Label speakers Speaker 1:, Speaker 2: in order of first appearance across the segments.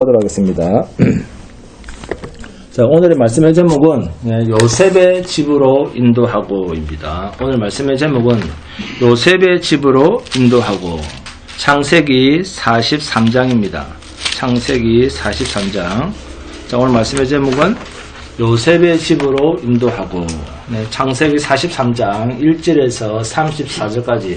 Speaker 1: 하도록 하겠습니다. 자, 오늘의 말씀의 제목은 요셉의 집으로 인도하고입니다. 오늘 말씀의 제목은 요셉의 집으로 인도하고, 창세기 43장입니다. 창세기 43장. 자, 오늘 말씀의 제목은 요셉의 집으로 인도하고, 창세기 43장 1절에서 34절까지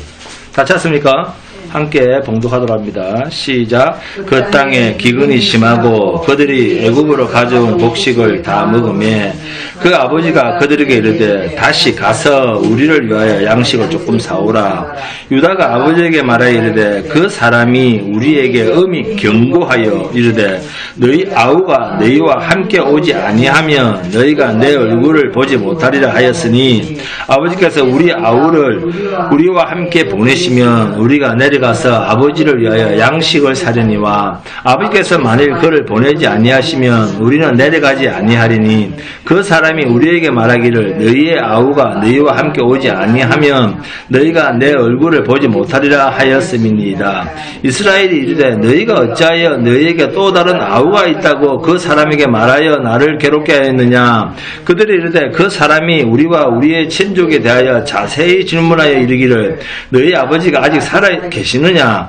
Speaker 1: 다 찾습니까? 함께 봉독하도록 합니다. 시작. 그 땅에 기근이 심하고 그들이 애굽으로 가져온 곡식을 다 먹으매 그 아버지가 그들에게 이르되 다시 가서 우리를 위하여 양식을 조금 사오라. 유다가 아버지에게 말하여 이르되 그 사람이 우리에게 엄히 경고하여 이르되 너희 아우가 너희와 함께 오지 아니하면 너희가 내 얼굴을 보지 못하리라 하였으니 아버지께서 우리 아우를 우리와 함께 보내시면 우리가 내려가서 아버지를 위하여 양식을 사려니와 아버지께서 만일 그를 보내지 아니하시면 우리는 내려가지 아니하리니 그 사람이 우리에게 말하기를 너희의 아우가 너희와 함께 오지 아니하면 너희가 내 얼굴을 보지 못하리라 하였음이니이다. 이스라엘이 이르되 너희가 어찌하여 너희에게 또 다른 아우가 있다고 그 사람에게 말하여 나를 괴롭게 하였느냐. 그들이 이르되 그 사람이 우리와 우리의 친족에 대하여 자세히 질문하여 이르기를 너희 아버지가 아직 살아 계시느냐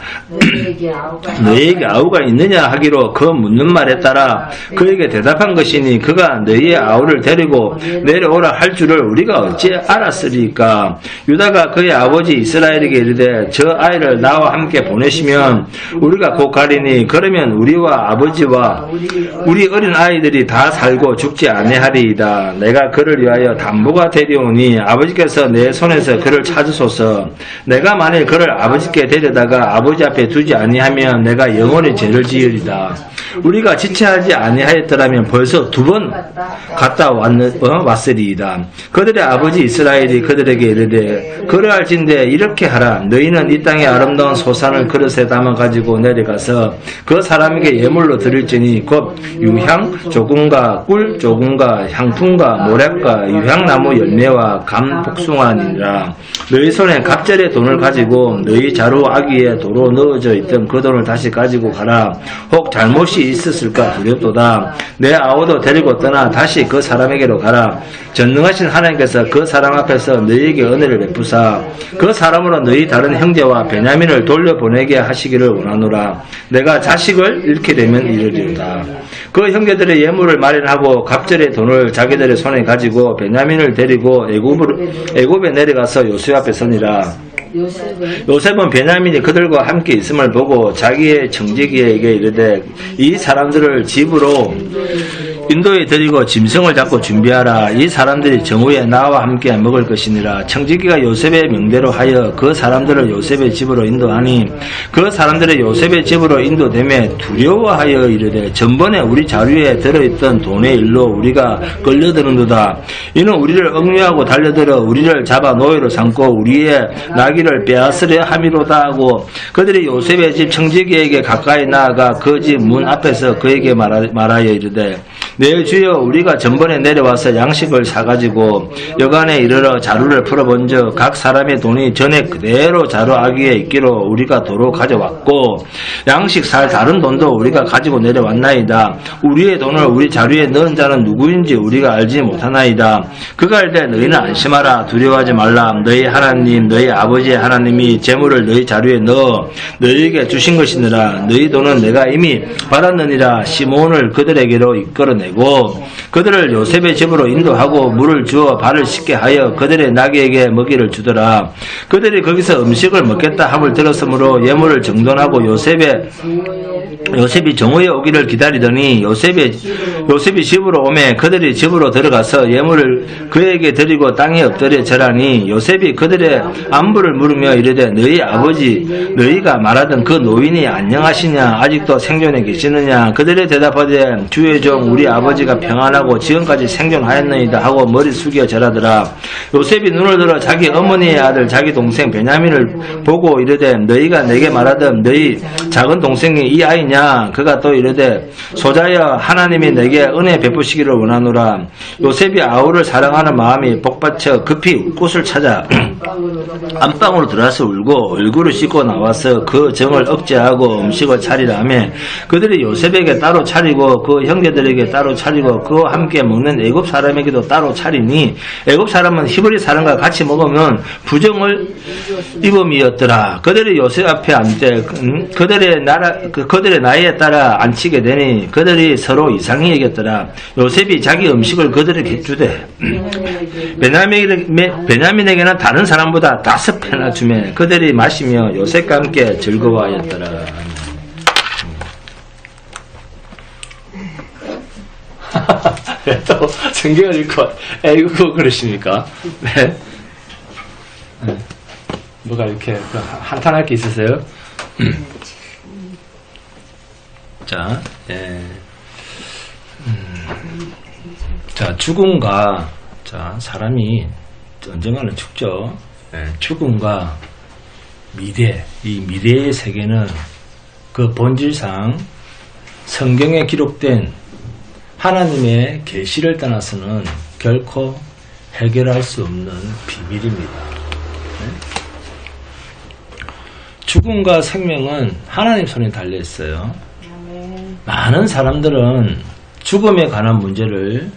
Speaker 1: 너희에게 아우가 있느냐 하기로 그 묻는 말에 따라 그에게 대답한 것이니 그가 너희의 아우를 데리고 내려오라 할 줄을 우리가 어찌 알았으리까. 유다가 그의 아버지 이스라엘에게 이르되 저 아이를 나와 함께 보내시면 우리가 곧 가리니 그러면 우리와 아버지와 우리 어린 아이들이 다 살고 죽지 아니하리이다. 내가 그를 위하여 담보가 되리오니 아버지께서 내 손에서 그를 찾으소서. 내가 만일 그를 아버지께 데려다가 아버지 앞에 두지 아니하면 내가 영원히 죄를 지으리다. 우리가 지체하지 아니하였더라면 벌써 2번 갔다 왔으리이다. 그들의 아버지 이스라엘이 그들에게 이르되 그러할진대 이렇게 하라. 너희는 이 땅의 아름다운 소산을 그릇에 담아 가지고 내려가서 그 사람에게 예물로 드릴지니 곧 유향 조금과 꿀 조금과 향품과 모략과 유향나무 열매와 감 복숭아니라. 너희 손에 갑절의 돈을 가지고 너희 자루 아귀에 도로 넣어져 있던 그 돈을 다시 가지고 가라. 혹 잘못이 있었을까 두렵도다. 내 아우도 데리고 떠나 다시 그 사람에게로 가라. 전능하신 하나님께서 그 사람 앞에서 너희에게 은혜를 베푸사 그 사람으로 너희 다른 형제와 베냐민을 돌려보내게 하시기를 원하노라. 내가 자식을 잃게 되면 이르리로다. 그 형제들의 예물을 마련하고 갑절의 돈을 자기들의 손에 가지고 베냐민을 데리고 애굽에 내려가서 요셉 앞에 서니라. 요셉은 베냐민이 그들과 함께 있음을 보고 자기의 청지기에게 이르되 이 사람들을 집으로 인도에 드리고 짐승을 잡고 준비하라. 이 사람들이 정오에 나와 함께 먹을 것이니라. 청지기가 요셉의 명대로 하여 그 사람들을 요셉의 집으로 인도하니 그 사람들의 요셉의 집으로 인도되매 두려워하여 이르되 전번에 우리 자루에 들어있던 돈의 일로 우리가 끌려드는도다. 이는 우리를 억류하고 달려들어 우리를 잡아 노예로 삼고 우리의 나귀를 빼앗으려 함이로다 하고 그들이 요셉의 집 청지기에게 가까이 나아가 그 집 문 앞에서 그에게 말하여 이르되 내 주여 우리가 전번에 내려와서 양식을 사가지고 여간에 이르러 자루를 풀어본즉 각 사람의 돈이 전에 그대로 자루 아귀에 있기로 우리가 도로 가져왔고 양식 살 다른 돈도 우리가 가지고 내려왔나이다. 우리의 돈을 우리 자루에 넣은 자는 누구인지 우리가 알지 못하나이다. 그가 이르되 너희는 안심하라. 두려워하지 말라. 너희 하나님 너희 아버지의 하나님이 재물을 너희 자루에 넣어 너희에게 주신 것이니라. 너희 돈은 내가 이미 받았느니라. 시몬을 그들에게로 이끌어내고 그들을 요셉의 집으로 인도하고 물을 주어 발을 씻게 하여 그들의 나귀에게 먹이를 주더라. 그들이 거기서 음식을 먹겠다 함을 들었으므로 예물을 정돈하고 요셉이 정오에 오기를 기다리더니 요셉이 집으로 오매 그들이 집으로 들어가서 예물을 그에게 드리고 땅에 엎드려 절하니 요셉이 그들의 안부를 물으며 이르되 너희 아버지 너희가 말하던 그 노인이 안녕하시냐 아직도 생존해 계시느냐. 그들의 대답하되 주의 종 우리 아버지가 평안하고 지금까지 생존하였나이다 하고 머리 숙여 절하더라. 요셉이 눈을 들어 자기 어머니의 아들 자기 동생 베냐민을 보고 이르되 너희가 내게 말하던 너희 작은 동생이 이 아이 아이냐? 그가 또 이르되 소자여 하나님이 내게 은혜 베푸시기를 원하노라. 요셉이 아우를 사랑하는 마음이 복받쳐 급히 옷을 찾아 안방으로 들어와서 울고 얼굴을 씻고 나와서 그 정을 억제하고 음식을 차리라 하며 그들이 요셉에게 따로 차리고 그 형제들에게 따로 차리고 그와 함께 먹는 애굽 사람에게도 따로 차리니 애굽 사람은 히브리 사람과 같이 먹으면 부정을 입음이었더라. 그들이 요셉 앞에 앉되 그들의 나이에 따라 앉히게 되니 그들이 서로 이상히 여겼더라. 요셉이 자기 음식을 그들에게 주되 베냐민에게는 다른 사람보다 5배나 주매 그들이 마시며 요셉과 함께 즐거워하였더라. 왜 또 성경을 읽고 에이구 그러십니까? 네. 뭐가 이렇게 한탄할 게 있으세요? 자, 자, 죽음과, 자, 사람이 언젠가는 죽죠. 죽음과 미래, 이 미래의 세계는 그 본질상 성경에 기록된 하나님의 계시를 떠나서는 결코 해결할 수 없는 비밀입니다. 죽음과 생명은 하나님 손에 달려 있어요. 많은 사람들은 죽음에 관한 문제를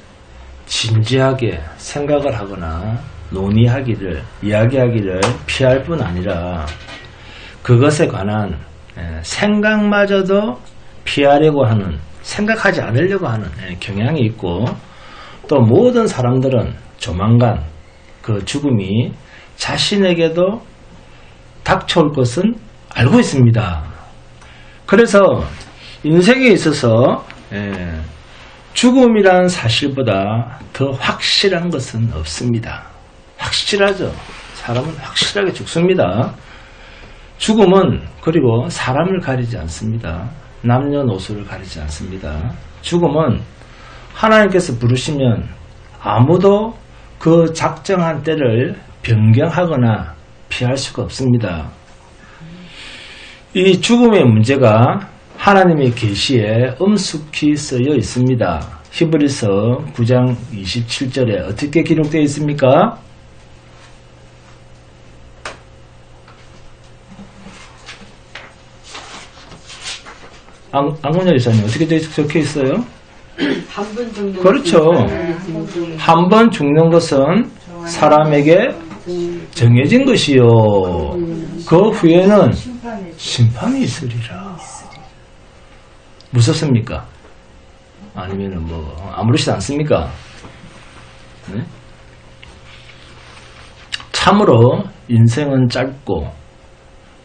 Speaker 1: 진지하게 생각을 하거나 논의하기를, 이야기하기를 피할 뿐 아니라 그것에 관한 생각마저도 피하려고 하는, 생각하지 않으려고 하는 경향이 있고, 또 모든 사람들은 조만간 그 죽음이 자신에게도 닥쳐올 것은 알고 있습니다. 그래서 인생에 있어서 죽음이라는 사실보다 더 확실한 것은 없습니다. 확실하죠. 사람은 확실하게 죽습니다. 죽음은 그리고 사람을 가리지 않습니다. 남녀노소를 가리지 않습니다. 죽음은 하나님께서 부르시면 아무도 그 작정한 때를 변경하거나 피할 수가 없습니다. 이 죽음의 문제가 하나님의 계시에 엄숙히 쓰여 있습니다. 히브리서 9장 27절에 어떻게 기록되어 있습니까? 안군여 이사님 어떻게 적혀 있어요?
Speaker 2: 한 번 죽는
Speaker 1: 그렇죠. 한 번 죽는 것은 사람에게 정해진 것이요. 그 후에는 심판이 있으리라. 무섭습니까? 아니면 뭐 아무렇지도 않습니까? 네? 참으로 인생은 짧고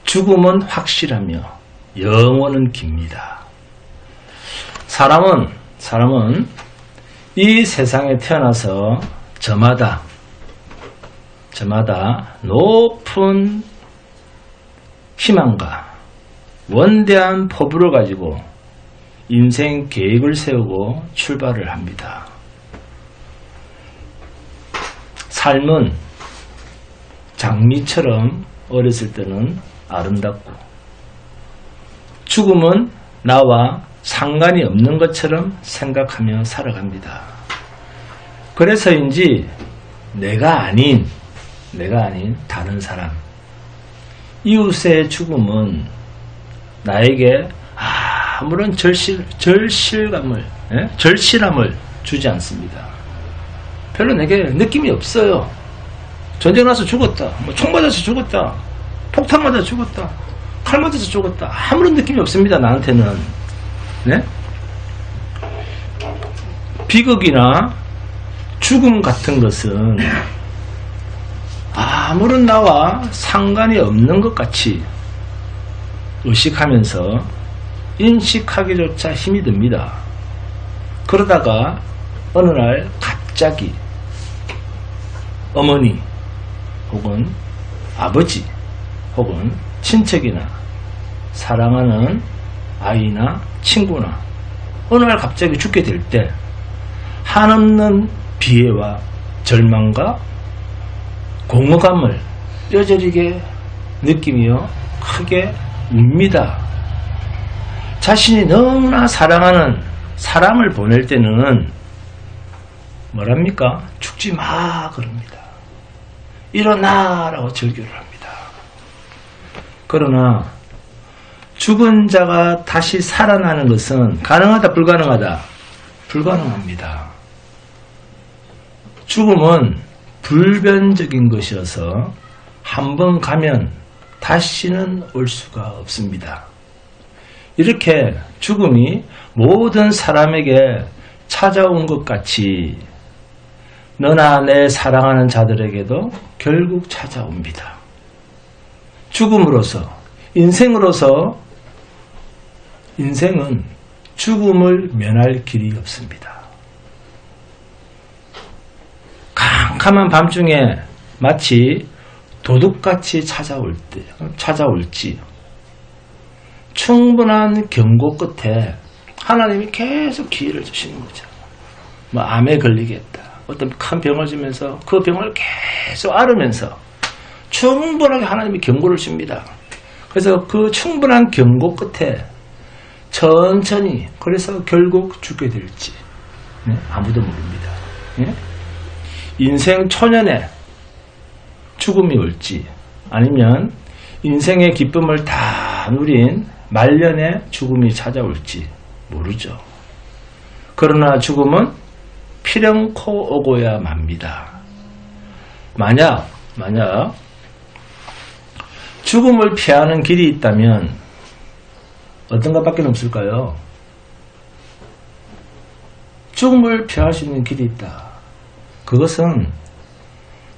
Speaker 1: 죽음은 확실하며 영원은 깁니다. 사람은 이 세상에 태어나서 저마다 높은 희망과 원대한 포부를 가지고 인생 계획을 세우고 출발을 합니다. 삶은 장미처럼 어렸을 때는 아름답고 죽음은 나와 상관이 없는 것처럼 생각하며 살아갑니다. 그래서인지 내가 아닌 다른 사람, 이웃의 죽음은 나에게 아무런 절실함을 주지 않습니다. 별로 내게 느낌이 없어요. 전쟁 나서 죽었다, 총 맞아서 죽었다, 폭탄 맞아서 죽었다, 칼 맞아서 죽었다, 아무런 느낌이 없습니다. 나한테는. 네? 비극이나 죽음 같은 것은 아무런 나와 상관이 없는 것 같이 의식하면서 인식하기조차 힘이 듭니다. 그러다가 어느 날 갑자기 어머니 혹은 아버지 혹은 친척이나 사랑하는 아이나 친구나 어느 날 갑자기 죽게 될 때 한없는 비애와 절망과 공허감을 뼈저리게 느끼며 크게 웁니다. 자신이 너무나 사랑하는 사람을 보낼 때는 뭐랍니까? 죽지 마 그럽니다. 일어나라고 절규를 합니다. 그러나 죽은 자가 다시 살아나는 것은 가능하다 불가능하다? 불가능합니다. 죽음은 불변적인 것이어서 한번 가면 다시는 올 수가 없습니다. 이렇게 죽음이 모든 사람에게 찾아온 것 같이 너나 내 사랑하는 자들에게도 결국 찾아옵니다. 죽음으로서, 인생으로서 인생은 죽음을 면할 길이 없습니다. 캄캄한 밤중에 마치 도둑같이 찾아올지 충분한 경고 끝에 하나님이 계속 기회를 주시는 거죠. 뭐 암에 걸리겠다. 어떤 큰 병을 주면서 그 병을 계속 앓으면서 충분하게 하나님이 경고를 줍니다. 그래서 그 충분한 경고 끝에 천천히 그래서 결국 죽게 될지 아무도 모릅니다. 인생 초년에 죽음이 올지 아니면 인생의 기쁨을 다 누린 말년에 죽음이 찾아올지 모르죠. 그러나 죽음은 필연코 오고야 맙니다. 만약 죽음을 피하는 길이 있다면 어떤 것밖에 없을까요? 죽음을 피할 수 있는 길이 있다. 그것은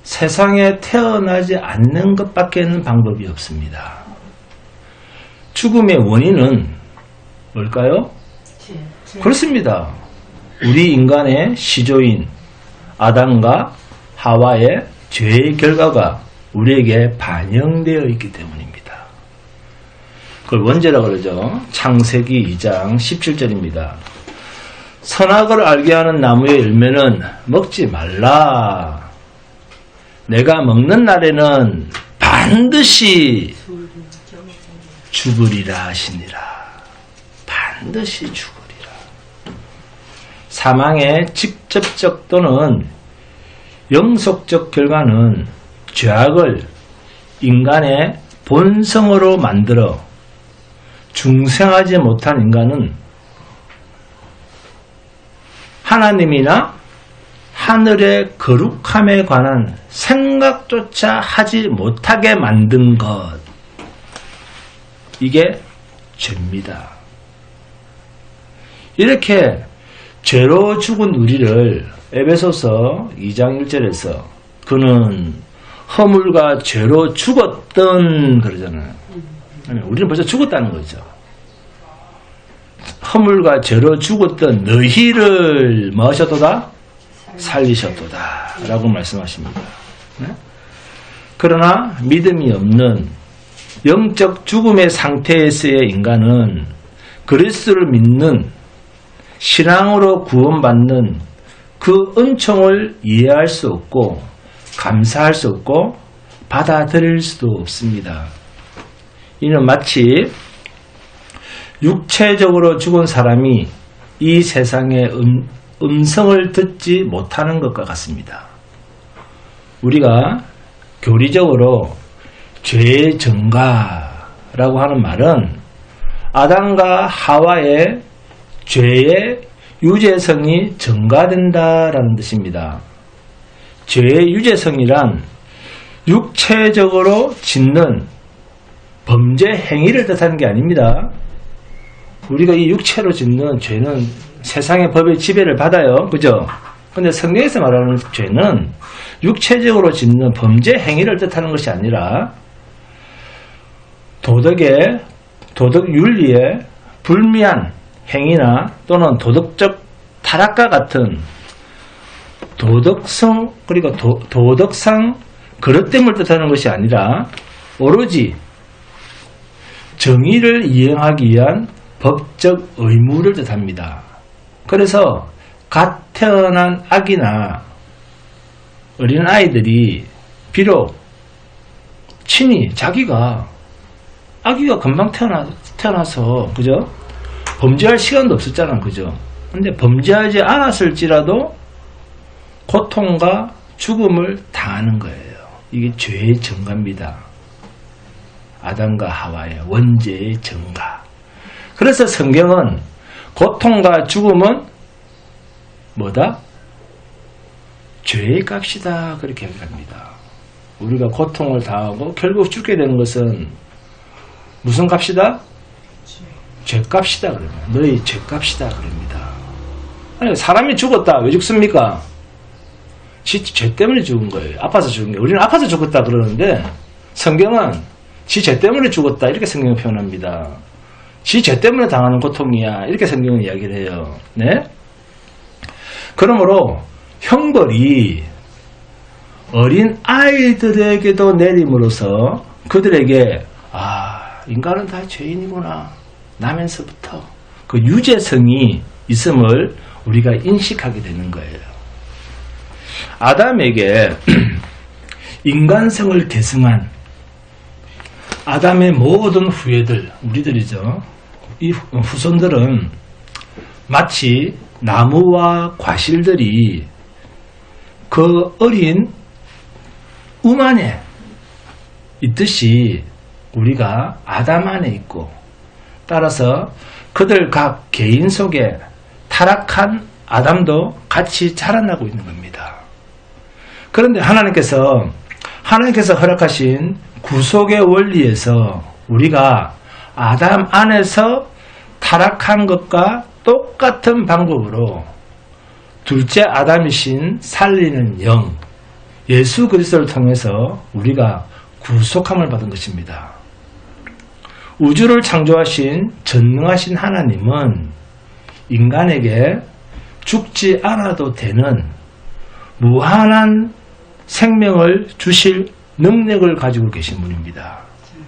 Speaker 1: 세상에 태어나지 않는 것밖에는 방법이 없습니다. 죽음의 원인은 뭘까요? 그렇습니다. 우리 인간의 시조인 아담과 하와의 죄의 결과가 우리에게 반영되어 있기 때문입니다. 그걸 원죄라고 그러죠. 창세기 2장 17절입니다. 선악을 알게 하는 나무의 열매는 먹지 말라. 내가 먹는 날에는 반드시 죽으리라 하시니라. 반드시 죽으리라. 사망의 직접적 또는 영속적 결과는 죄악을 인간의 본성으로 만들어 중생하지 못한 인간은 하나님이나 하늘의 거룩함에 관한 생각조차 하지 못하게 만든 것. 이게 죄입니다. 이렇게 죄로 죽은 우리를 에베소서 2장 1절에서 그는 허물과 죄로 죽었던 그러잖아요. 우리는 벌써 죽었다는 거죠. 허물과 죄로 죽었던 너희를 뭐 하셨도다? 살리셨도다 라고 말씀하십니다. 그러나 믿음이 없는 영적 죽음의 상태에서의 인간은 그리스도를 믿는 신앙으로 구원받는 그 은총을 이해할 수 없고 감사할 수 없고 받아들일 수도 없습니다. 이는 마치 육체적으로 죽은 사람이 이 세상의 음성을 듣지 못하는 것과 같습니다. 우리가 교리적으로 죄의 증가라고 하는 말은 아담과 하와의 죄의 유죄성이 증가된다라는 뜻입니다. 죄의 유죄성이란 육체적으로 짓는 범죄 행위를 뜻하는 게 아닙니다. 우리가 이 육체로 짓는 죄는 세상의 법의 지배를 받아요. 그죠? 근데 성경에서 말하는 죄는 육체적으로 짓는 범죄 행위를 뜻하는 것이 아니라 도덕 윤리에 불미한 행위나 또는 도덕적 타락과 같은 도덕성 그리고 도덕상 그릇됨을 뜻하는 것이 아니라 오로지 정의를 이행하기 위한 법적 의무를 뜻합니다. 그래서 갓 태어난 아기나 어린 아이들이 비록 친히 자기가 아기가 금방 태어나서 그죠? 범죄할 시간도 없었잖아. 그죠? 근데 범죄하지 않았을지라도 고통과 죽음을 당하는 거예요. 이게 죄의 증가입니다. 아담과 하와의 원죄의 증가. 그래서 성경은 고통과 죽음은 뭐다? 죄의 값이다. 그렇게 얘기합니다. 우리가 고통을 당하고 결국 죽게 되는 것은 무슨 값이다? 죄값이다. 그러면 너희 죄값이다. 그럽니다. 아니, 사람이 죽었다. 왜 죽습니까? 지 죄 때문에 죽은 거예요. 아파서 죽은 거예요. 우리는 아파서 죽었다 그러는데 성경은 지 죄 때문에 죽었다. 이렇게 성경을 표현합니다. 지 죄 때문에 당하는 고통이야. 이렇게 성경은 이야기를 해요. 네? 그러므로 형벌이 어린 아이들에게도 내림으로써 그들에게 인간은 다 죄인이구나 나면서부터 그 유죄성이 있음을 우리가 인식하게 되는 거예요. 아담에게 인간성을 계승한 아담의 모든 후예들, 우리들이죠. 이 후손들은 마치 나무와 과실들이 그 어린 안에 있듯이 우리가 아담 안에 있고, 따라서 그들 각 개인 속에 타락한 아담도 같이 자라나고 있는 겁니다. 그런데 하나님께서 허락하신 구속의 원리에서 우리가 아담 안에서 타락한 것과 똑같은 방법으로 둘째 아담이신 살리는 영 예수 그리스도를 통해서 우리가 구속함을 받은 것입니다. 우주를 창조하신 전능하신 하나님은 인간에게 죽지 않아도 되는 무한한 생명을 주실 능력을 가지고 계신 분입니다.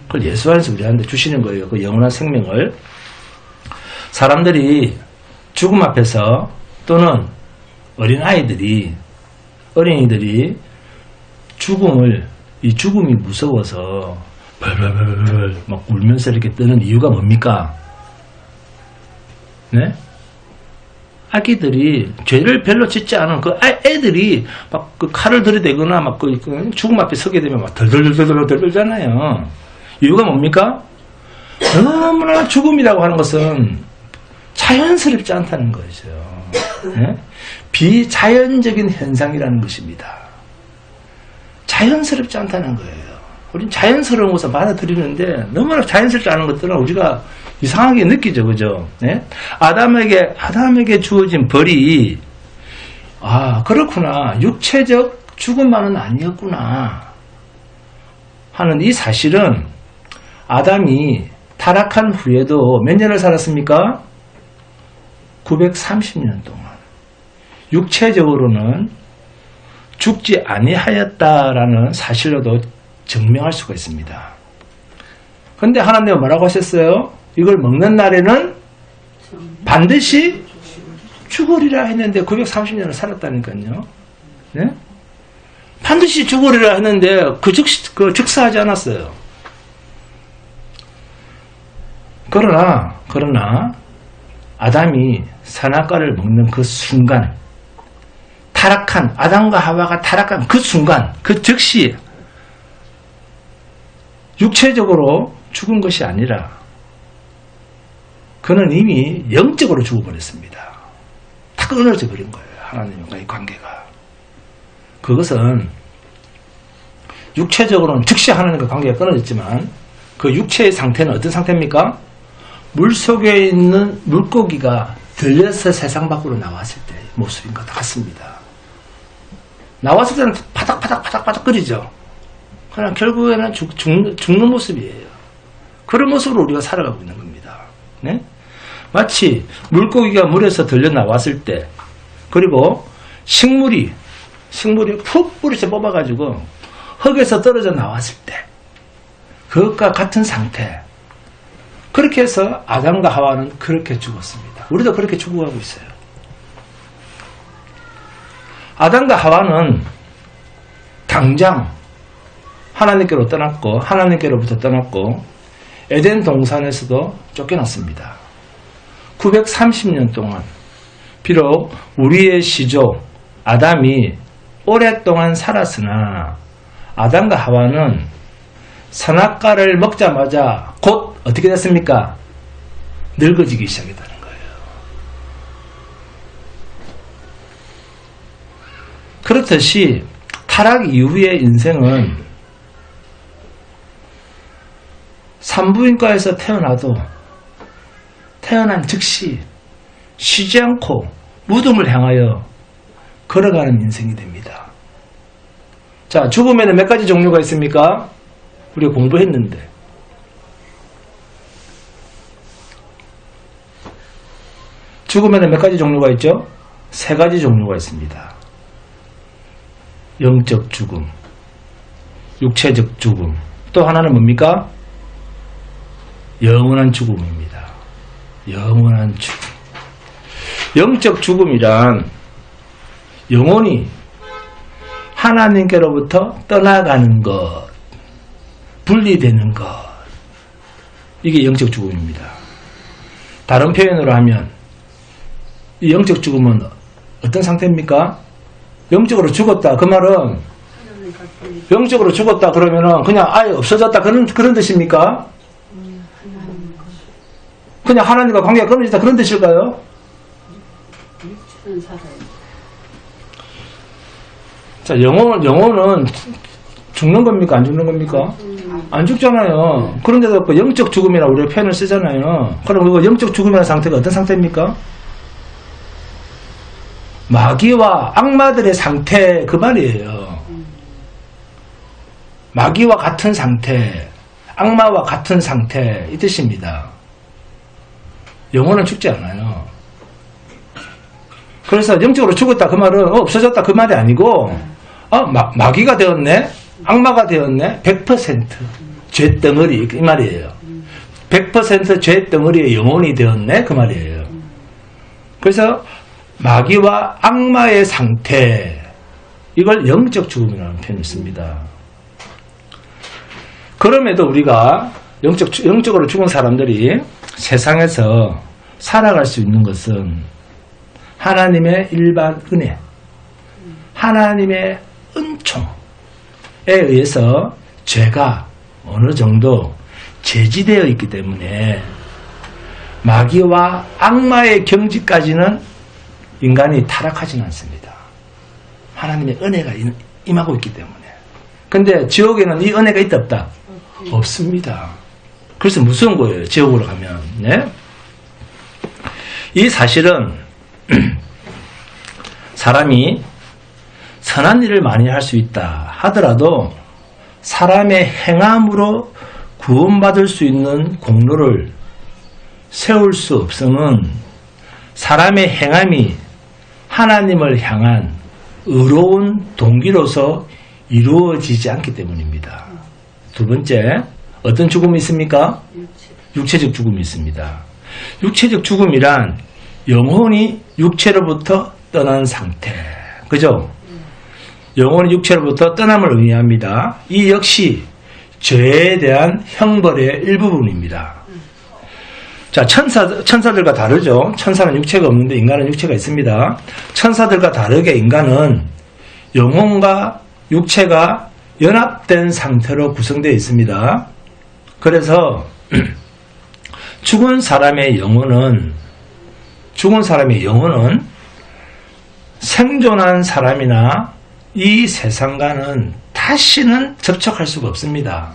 Speaker 1: 그걸 예수 안에서 우리한테 주시는 거예요. 그 영원한 생명을. 사람들이 죽음 앞에서 또는 어린이들이 이 죽음이 무서워서 벌벌벌 막 울면서 이렇게 뜨는 이유가 뭡니까? 네? 아기들이 죄를 별로 짓지 않은 그 애들이 막 그 칼을 들이대거나 막 그 죽음 앞에 서게 되면 막 덜덜덜덜 떨잖아요. 이유가 뭡니까? 너무나 죽음이라고 하는 것은 자연스럽지 않다는 거죠. 네? 비자연적인 현상이라는 것입니다. 자연스럽지 않다는 거예요. 우린 자연스러운 것을 받아들이는데 너무나 자연스럽지 않은 것들은 우리가 이상하게 느끼죠. 그죠? 네? 아담에게 주어진 벌이 그렇구나. 육체적 죽음만은 아니었구나 하는 이 사실은 아담이 타락한 후에도 몇 년을 살았습니까? 930년 동안 육체적으로는 죽지 아니하였다라는 사실로도 증명할 수가 있습니다. 그런데 하나님은 뭐라고 하셨어요? 이걸 먹는 날에는 반드시 죽으리라 했는데 930년을 살았다니까요. 네? 반드시 죽으리라 했는데 즉사하지 않았어요. 그러나 아담이 선악과를 먹는 그 순간, 타락한 아담과 하와가 타락한 그 순간, 그 즉시 육체적으로 죽은 것이 아니라 그는 이미 영적으로 죽어버렸습니다. 다 끊어져 버린 거예요. 하나님과의 관계가. 그것은 육체적으로는 즉시 하나님과 관계가 끊어졌지만 그 육체의 상태는 어떤 상태입니까? 물속에 있는 물고기가 들려서 세상 밖으로 나왔을 때 모습인 것 같습니다. 나왔을 때는 파닥파닥 끓이죠. 그러나 결국에는 죽는 모습이에요. 그런 모습으로 우리가 살아가고 있는 겁니다. 네? 마치 물고기가 물에서 들려 나왔을 때, 그리고 식물이 푹 뿌리째 뽑아가지고 흙에서 떨어져 나왔을 때, 그것과 같은 상태. 그렇게 해서 아담과 하와는 그렇게 죽었습니다. 우리도 그렇게 죽어가고 있어요. 아담과 하와는 당장 하나님께로부터 떠났고 에덴 동산에서도 쫓겨났습니다. 930년 동안 비록 우리의 시조 아담이 오랫동안 살았으나 아담과 하와는 선악과를 먹자마자 곧 어떻게 됐습니까? 늙어지기 시작했다는 거예요. 그렇듯이 타락 이후의 인생은 산부인과에서 태어나도 태어난 즉시 쉬지 않고 무덤을 향하여 걸어가는 인생이 됩니다. 자, 죽음에는 몇 가지 종류가 있습니까? 우리가 공부했는데. 죽음에는 몇 가지 종류가 있죠? 3가지 종류가 있습니다. 영적 죽음, 육체적 죽음, 또 하나는 뭡니까? 영원한 죽음입니다. 영원한 죽음. 영적 죽음이란 영혼이 하나님께로부터 떠나가는 것, 분리되는 것, 이게 영적 죽음입니다. 다른 표현으로 하면 이 영적 죽음은 어떤 상태입니까? 영적으로 죽었다. 그 말은 영적으로 죽었다 그러면은 그냥 아예 없어졌다 그런 뜻입니까? 그냥 하나님과 관계가 끊어졌다 그런 뜻일까요?
Speaker 2: 육체는 살아요.
Speaker 1: 자, 영혼은 죽는 겁니까? 안 죽는 겁니까? 안 죽잖아요. 그런데도 그 영적 죽음이라고 우리가 표현을 쓰잖아요. 그럼 그 영적 죽음이라는 상태가 어떤 상태입니까? 마귀와 악마들의 상태, 그 말이에요. 마귀와 같은 상태, 악마와 같은 상태, 이 뜻입니다. 영혼은 죽지 않아요. 그래서 영적으로 죽었다 그 말은 없어졌다 그 말이 아니고 마귀가 되었네, 악마가 되었네, 100% 죄덩어리 이 말이에요. 100% 죄덩어리의 영혼이 되었네 그 말이에요. 그래서 마귀와 악마의 상태, 이걸 영적 죽음이라는 표현을 씁니다. 그럼에도 우리가 영적으로 죽은 사람들이 세상에서 살아갈 수 있는 것은 하나님의 일반 은혜, 하나님의 은총에 의해서 죄가 어느 정도 제지되어 있기 때문에 마귀와 악마의 경지까지는 인간이 타락하지는 않습니다. 하나님의 은혜가 임하고 있기 때문에. 근데 지옥에는 이 은혜가 있다 없다? 없습니다. 그래서 무서운 거예요. 지옥으로 가면. 네? 이 사실은 사람이 선한 일을 많이 할 수 있다 하더라도 사람의 행함으로 구원받을 수 있는 공로를 세울 수 없음은 사람의 행함이 하나님을 향한 의로운 동기로서 이루어지지 않기 때문입니다. 두 번째, 어떤 죽음이 있습니까? 육체적 죽음이 있습니다. 육체적 죽음이란 영혼이 육체로부터 떠난 상태. 그죠? 영혼이 육체로부터 떠남을 의미합니다. 이 역시 죄에 대한 형벌의 일부분입니다. 자, 천사들과 다르죠. 천사는 육체가 없는데 인간은 육체가 있습니다. 천사들과 다르게 인간은 영혼과 육체가 연합된 상태로 구성되어 있습니다. 그래서 죽은 사람의 영혼은 생존한 사람이나 이 세상과는 다시는 접촉할 수가 없습니다.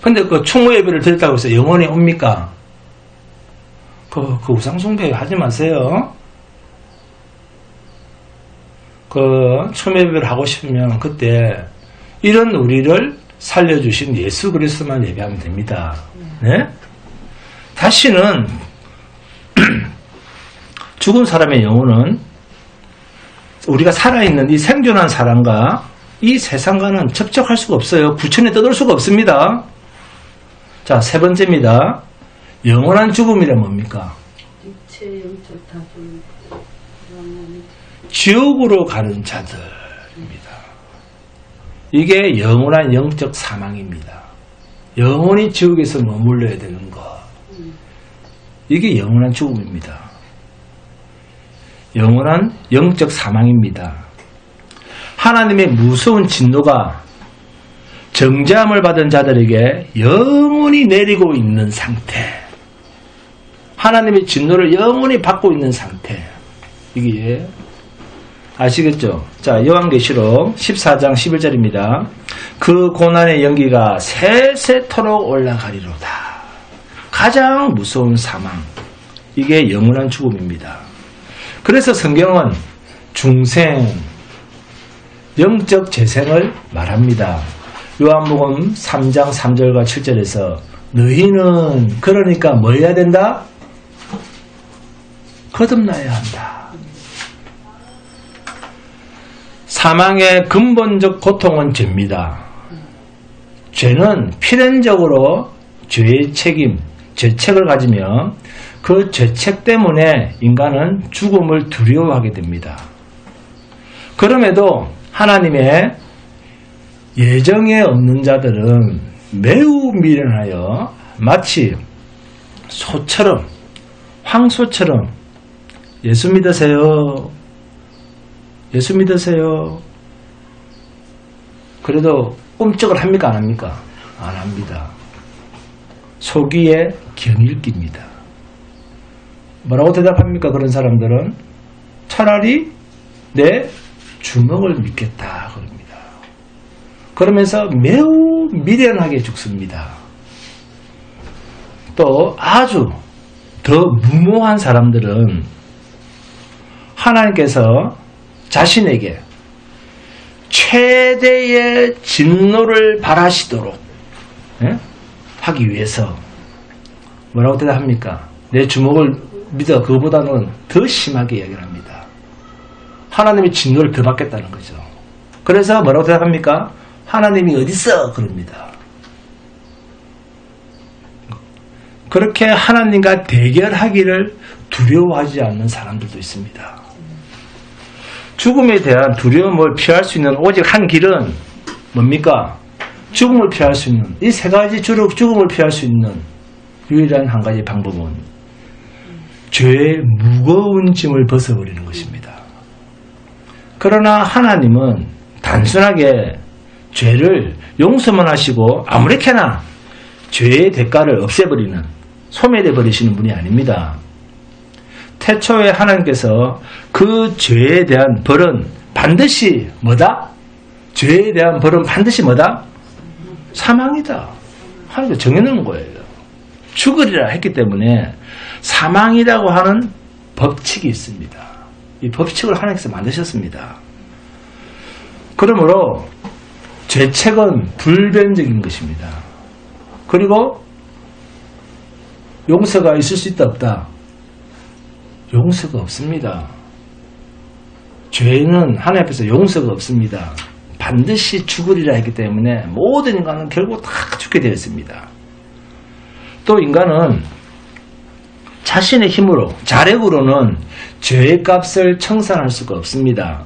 Speaker 1: 근데 그 충무 예배를 드렸다고 해서 영혼이 옵니까? 그 우상숭배 하지 마세요. 그 충무 예배를 하고 싶으면 그때 이런 우리를 살려주신 예수 그리스도만 예배하면 됩니다. 네? 다시는 죽은 사람의 영혼은 우리가 살아있는 이 생존한 사람과 이 세상과는 접촉할 수가 없어요. 구천에 떠돌 수가 없습니다. 자, 세 번째입니다. 영원한 죽음이란 뭡니까?
Speaker 2: 육체, 영적 다 죽는
Speaker 1: 지옥으로 가는 자들입니다. 이게 영원한 영적 사망입니다. 영원히 지옥에서 머물러야 되는 것. 이게 영원한 죽음입니다. 영원한 영적 사망입니다. 하나님의 무서운 진노가 정죄함을 받은 자들에게 영원히 내리고 있는 상태, 하나님의 진노를 영원히 받고 있는 상태, 이게 아시겠죠? 자, 요한계시록 14장 11절입니다. 그 고난의 연기가 세세토록 올라가리로다. 가장 무서운 사망, 이게 영원한 죽음입니다. 그래서 성경은 중생, 영적 재생을 말합니다. 요한복음 3장 3절과 7절에서 너희는 그러니까 뭐 해야 된다? 거듭나야 한다. 사망의 근본적 고통은 죄입니다. 죄는 필연적으로 죄의 책임, 죄책을 가지며 그 죄책 때문에 인간은 죽음을 두려워하게 됩니다. 그럼에도 하나님의 예정에 없는 자들은 매우 미련하여 마치 소처럼, 황소처럼 예수 믿으세요. 예수 믿으세요. 그래도 꼼짝을 합니까? 안 합니까? 안 합니다. 소기에 경일기입니다. 뭐라고 대답합니까? 그런 사람들은 차라리 내 주먹을 믿겠다 그럽니다. 그러면서 매우 미련하게 죽습니다. 또 아주 더 무모한 사람들은 하나님께서 자신에게 최대의 진노를 바라시도록 하기 위해서 뭐라고 대답합니까? 내 주먹을 믿어 그거보다는 더 심하게 이야기를 합니다. 하나님의 진노를 더 받겠다는 거죠. 그래서 뭐라고 대답합니까? 하나님이 어디 있어? 그럽니다. 그렇게 하나님과 대결하기를 두려워하지 않는 사람들도 있습니다. 죽음에 대한 두려움을 피할 수 있는 오직 한 길은 뭡니까? 죽음을 피할 수 있는, 이 세 가지 죽음을 피할 수 있는 유일한 한 가지 방법은 죄의 무거운 짐을 벗어버리는 것입니다. 그러나 하나님은 단순하게 죄를 용서만 하시고 아무렇게나 죄의 대가를 없애버리는, 소멸해 버리시는 분이 아닙니다. 태초에 하나님께서 그 죄에 대한 벌은 반드시 뭐다? 죄에 대한 벌은 반드시 뭐다? 사망이다. 하나님께서 정해놓은 거예요. 죽으리라 했기 때문에 사망이라고 하는 법칙이 있습니다. 이 법칙을 하나님께서 만드셨습니다. 그러므로 죄책은 불변적인 것입니다. 그리고 용서가 있을 수 있다 없다? 용서가 없습니다. 죄는 하나님 앞에서 용서가 없습니다. 반드시 죽으리라 했기 때문에 모든 인간은 결국 다 죽게 되어 있습니다. 또 인간은 자신의 힘으로, 자력으로는 죄의 값을 청산할 수가 없습니다.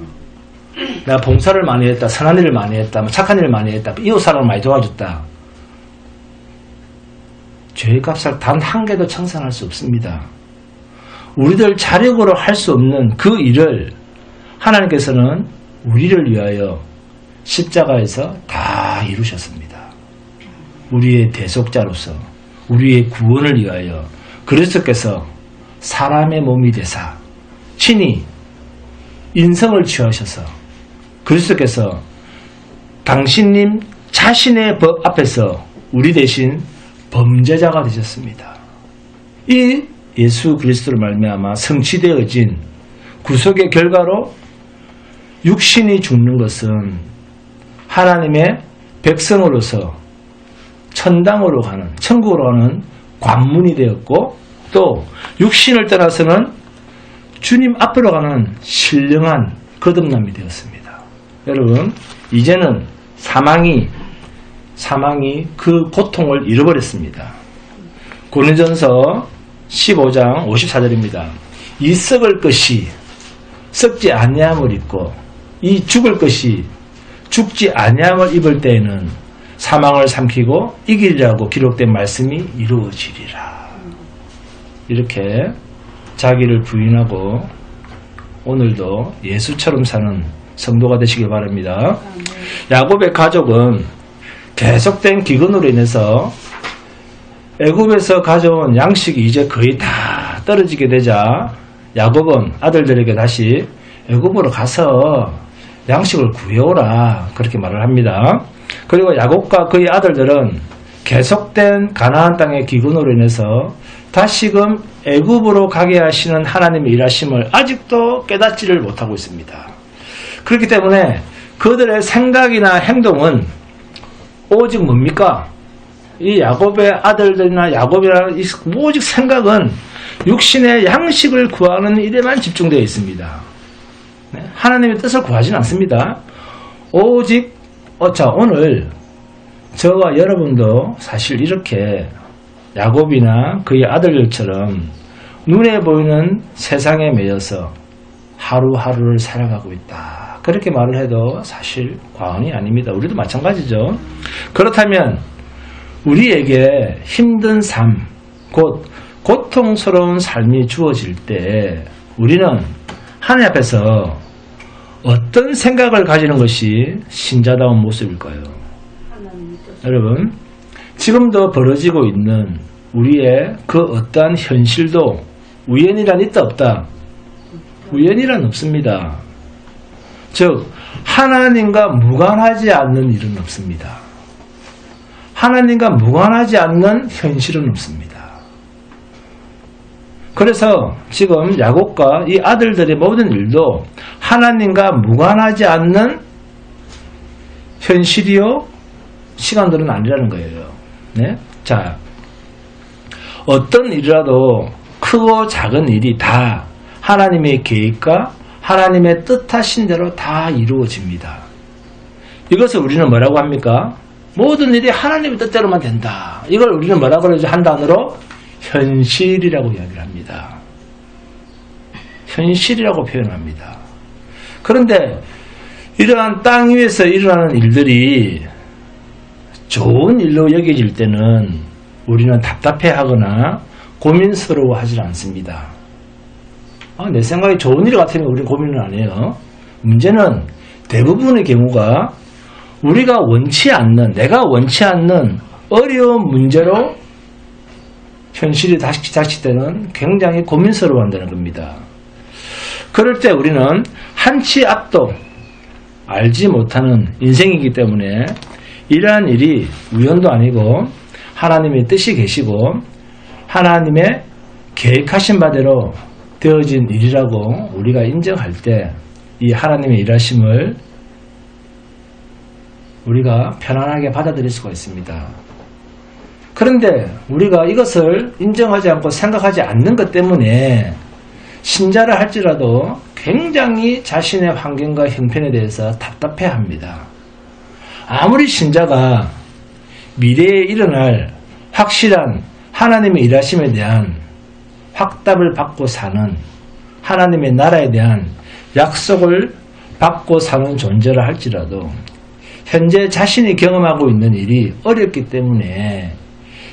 Speaker 1: 내가 봉사를 많이 했다, 선한 일을 많이 했다, 착한 일을 많이 했다, 이웃 사람을 많이 도와줬다. 죄의 값을 단 한 개도 청산할 수 없습니다. 우리들 자력으로 할 수 없는 그 일을 하나님께서는 우리를 위하여 십자가에서 다 이루셨습니다. 우리의 대속자로서, 우리의 구원을 위하여 그리스도께서 사람의 몸이 되사 친히 인성을 취하셔서 그리스도께서 당신님 자신의 법 앞에서 우리 대신 범죄자가 되셨습니다. 이 예수 그리스도를 말미암아 성취되어진 구속의 결과로 육신이 죽는 것은 하나님의 백성으로서 천당으로 가는, 천국으로 가는 관문이 되었고, 또 육신을 떠나서는 주님 앞으로 가는 신령한 거듭남이 되었습니다. 여러분, 이제는 사망이 그 고통을 잃어버렸습니다. 고린전서 15장 54절입니다. 이 썩을 것이 썩지 아니함을 입고 이 죽을 것이 죽지 아니함을 입을 때에는 사망을 삼키고 이기리라고 기록된 말씀이 이루어지리라. 이렇게 자기를 부인하고 오늘도 예수처럼 사는 성도가 되시길 바랍니다. 야곱의 가족은 계속된 기근으로 인해서 애굽에서 가져온 양식이 이제 거의 다 떨어지게 되자 야곱은 아들들에게 다시 애굽으로 가서 양식을 구해오라 그렇게 말을 합니다. 그리고 야곱과 그의 아들들은 계속된 가나안 땅의 기근으로 인해서 다시금 애굽으로 가게 하시는 하나님의 일하심을 아직도 깨닫지를 못하고 있습니다. 그렇기 때문에 그들의 생각이나 행동은 오직 뭡니까? 이 야곱의 아들들이나 야곱이라는 오직 생각은 육신의 양식을 구하는 일에만 집중되어 있습니다. 하나님의 뜻을 구하지는 않습니다. 오직 오늘 저와 여러분도 사실 이렇게 야곱이나 그의 아들들처럼 눈에 보이는 세상에 매여서 하루하루를 살아가고 있다. 그렇게 말을 해도 사실 과언이 아닙니다. 우리도 마찬가지죠. 그렇다면 우리에게 힘든 삶, 곧 고통스러운 삶이 주어질 때 우리는 하나님 앞에서 어떤 생각을 가지는 것이 신자다운 모습일까요? 여러분, 지금도 벌어지고 있는 우리의 그 어떠한 현실도 우연이란 있다 없다? 우연이란 없습니다. 즉 하나님과 무관하지 않는 일은 없습니다. 하나님과 무관하지 않는 현실은 없습니다. 그래서 지금 야곱과 이 아들들의 모든 일도 하나님과 무관하지 않는 현실이요 시간들은 아니라는 거예요. 네? 자, 어떤 일이라도 크고 작은 일이 다 하나님의 계획과 하나님의 뜻하신 대로 다 이루어집니다. 이것을 우리는 뭐라고 합니까? 모든 일이 하나님의 뜻대로만 된다. 이걸 우리는 뭐라고 그러죠? 한 단어로 현실이라고 이야기를 합니다. 현실이라고 표현합니다. 그런데 이러한 땅 위에서 일어나는 일들이 좋은 일로 여겨질 때는 우리는 답답해하거나 고민스러워하지 않습니다. 내 생각에 좋은 일 같으면 우리는 고민을 안 해요. 문제는 대부분의 경우가 우리가 원치 않는, 내가 원치 않는 어려운 문제로 현실이 닥칠 때는 굉장히 고민스러워한다는 겁니다. 그럴 때 우리는 한치 앞도 알지 못하는 인생이기 때문에 이러한 일이 우연도 아니고 하나님의 뜻이 계시고 하나님의 계획하신 바대로 되어진 일이라고 우리가 인정할 때 이 하나님의 일하심을 우리가 편안하게 받아들일 수가 있습니다. 그런데 우리가 이것을 인정하지 않고 생각하지 않는 것 때문에 신자를 할지라도 굉장히 자신의 환경과 형편에 대해서 답답해합니다. 아무리 신자가 미래에 일어날 확실한 하나님의 일하심에 대한 확답을 받고 사는 하나님의 나라에 대한 약속을 받고 사는 존재라 할지라도 현재 자신이 경험하고 있는 일이 어렵기 때문에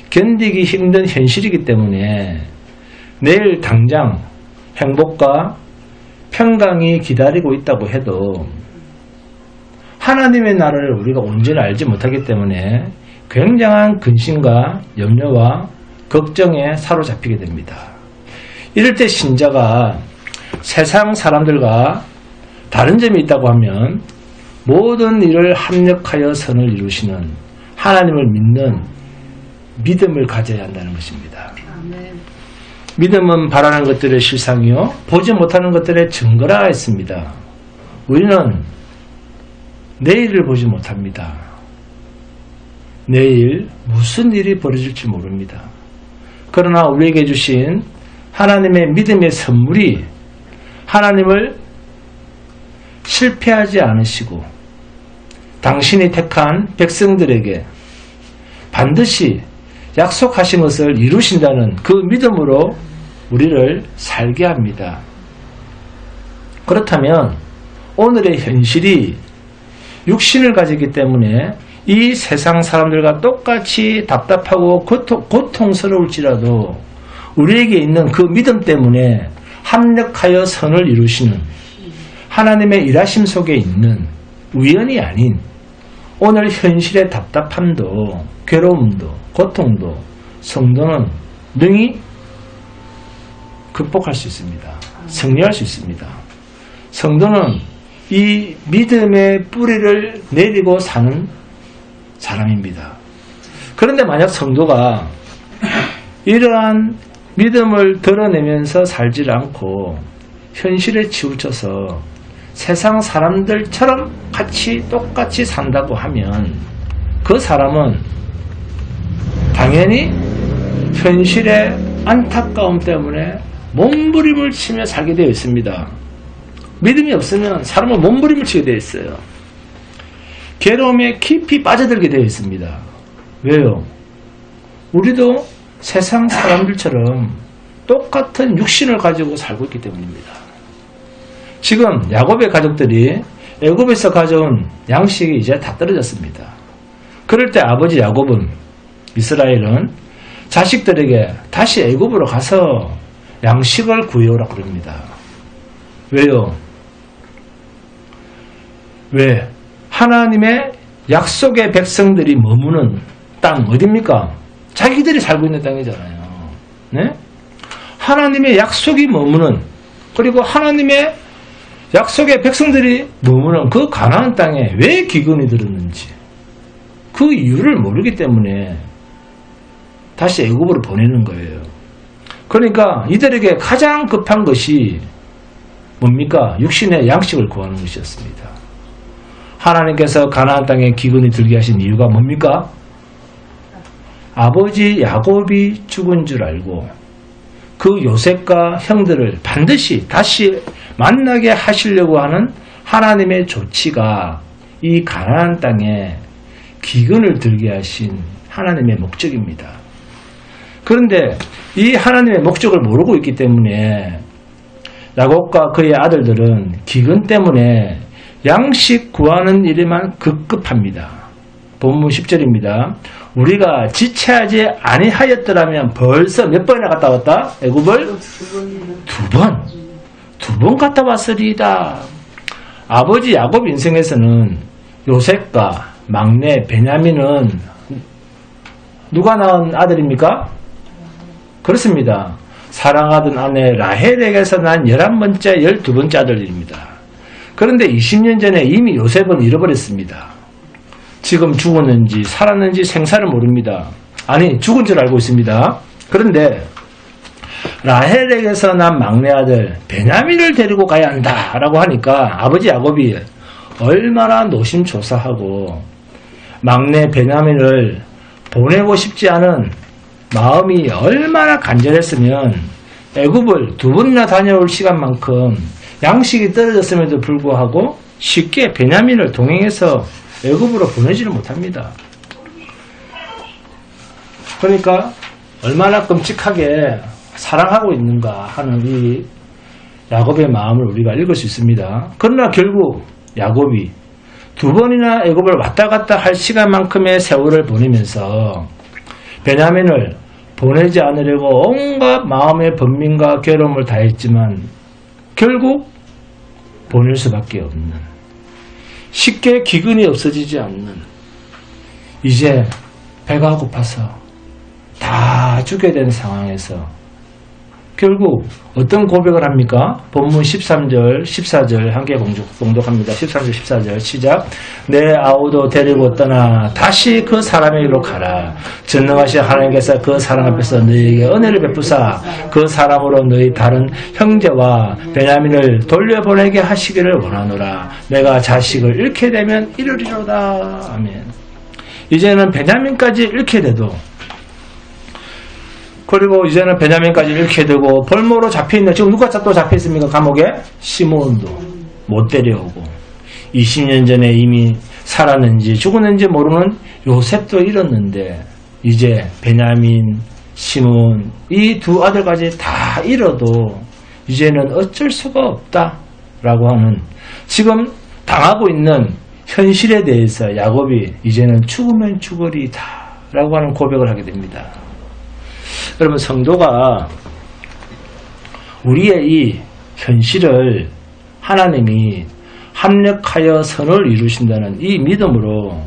Speaker 1: 견디기 힘든 현실이기 때문에 내일 당장 행복과 평강이 기다리고 있다고 해도 하나님의 나라를 우리가 온전히 알지 못하기 때문에 굉장한 근심과 염려와 걱정에 사로잡히게 됩니다. 이럴 때 신자가 세상 사람들과 다른 점이 있다고 하면 모든 일을 합력하여 선을 이루시는 하나님을 믿는 믿음을 가져야 한다는 것입니다.
Speaker 2: 아멘.
Speaker 1: 믿음은 바라는 것들의 실상이요 보지 못하는 것들의 증거라 했습니다. 우리는 내일을 보지 못합니다. 내일 무슨 일이 벌어질지 모릅니다. 그러나 우리에게 주신 하나님의 믿음의 선물이 하나님을 실패하지 않으시고 당신이 택한 백성들에게 반드시 약속하신 것을 이루신다는 그 믿음으로 우리를 살게 합니다. 그렇다면 오늘의 현실이 육신을 가지기 때문에 이 세상 사람들과 똑같이 답답하고 고통스러울지라도 우리에게 있는 그 믿음 때문에 합력하여 선을 이루시는 하나님의 일하심 속에 있는 우연이 아닌 오늘 현실의 답답함도 괴로움도 고통도 성도는 능히 극복할 수 있습니다. 승리할 수 있습니다. 성도는 이 믿음의 뿌리를 내리고 사는 사람입니다. 그런데 만약 성도가 이러한 믿음을 드러내면서 살지 않고 현실에 치우쳐서 세상 사람들처럼 똑같이 산다고 하면 그 사람은 당연히 현실의 안타까움 때문에 몸부림을 치며 살게 되어 있습니다. 믿음이 없으면 사람은 몸부림을 치게 되어 있어요. 괴로움에 깊이 빠져들게 되어 있습니다. 왜요? 우리도 세상 사람들처럼 똑같은 육신을 가지고 살고 있기 때문입니다. 지금 야곱의 가족들이 애굽에서 가져온 양식이 이제 다 떨어졌습니다. 그럴 때 아버지 야곱은, 이스라엘은 자식들에게 다시 애굽으로 가서 양식을 구해오라 그럽니다. 왜요? 왜? 하나님의 약속의 백성들이 머무는 땅 어딥니까? 자기들이 살고 있는 땅이잖아요. 네? 하나님의 약속이 머무는, 그리고 하나님의 약속의 백성들이 머무는 그 가나안 땅에 왜 기근이 들었는지 그 이유를 모르기 때문에 다시 애굽으로 보내는 거예요. 그러니까 이들에게 가장 급한 것이 뭡니까? 육신의 양식을 구하는 것이었습니다. 하나님께서 가나안 땅에 기근이 들게 하신 이유가 뭡니까? 아버지 야곱이 죽은 줄 알고 그 요셉과 형들을 반드시 다시 만나게 하시려고 하는 하나님의 조치가 이 가나안 땅에 기근을 들게 하신 하나님의 목적입니다. 그런데 이 하나님의 목적을 모르고 있기 때문에 야곱과 그의 아들들은 기근 때문에 양식 구하는 일에만 급급합니다. 본문 10절입니다. 우리가 지체하지 아니하였더라면 벌써 몇 번이나 갔다 왔다? 애굽을? 두 번 갔다 왔으리이다. 아버지 야곱 인생에서는 요셉과 막내 베냐민은 누가 낳은 아들입니까? 그렇습니다. 사랑하던 아내 라헬에게서 난 11번째, 12번째 아들입니다. 그런데 20년 전에 이미 요셉은 잃어버렸습니다. 지금 죽었는지 살았는지 생사를 모릅니다. 아니, 죽은 줄 알고 있습니다. 그런데 라헬에게서 난 막내 아들 베냐민을 데리고 가야 한다 라고 하니까 아버지 야곱이 얼마나 노심초사하고 막내 베냐민을 보내고 싶지 않은 마음이 얼마나 간절했으면 애굽을 2번이나 다녀올 시간만큼 양식이 떨어졌음에도 불구하고 쉽게 베냐민을 동행해서 애굽으로 보내지를 못합니다. 그러니까 얼마나 끔찍하게 사랑하고 있는가 하는 이 야곱의 마음을 우리가 읽을 수 있습니다. 그러나 결국 야곱이 2번이나 애굽을 왔다 갔다 할 시간만큼의 세월을 보내면서 베냐민을 보내지 않으려고 온갖 마음의 번민과 괴로움을 다했지만 결국 보낼 수밖에 없는, 쉽게 기근이 없어지지 않는, 이제 배가 고파서 다 죽게 된 상황에서 결국 어떤 고백을 합니까? 본문 13절, 14절 함께 공독합니다. 13절, 14절 시작. 내 아우도 데리고 떠나 다시 그 사람의 길로 가라. 전능하신 하나님께서 그 사람 앞에서 너희에게 은혜를 베푸사 그 사람으로 너희 다른 형제와 베냐민을 돌려보내게 하시기를 원하노라. 내가 자식을 잃게 되면 이르리로다. 아멘. 이제는 베냐민까지 잃게 돼도, 그리고 이제는 베냐민까지 잃게 되고 벌모로 잡혀있는, 지금 누가 또 잡혀있습니까? 감옥에? 시몬도 못 데려오고 20년 전에 이미 살았는지 죽었는지 모르는 요셉도 잃었는데 이제 베냐민, 시몬 이 두 아들까지 다 잃어도 이제는 어쩔 수가 없다라고 하는, 지금 당하고 있는 현실에 대해서 야곱이 이제는 죽으면 죽으리다 라고 하는 고백을 하게 됩니다. 여러분 성도가 우리의 이 현실을 하나님이 합력하여 선을 이루신다는 이 믿음으로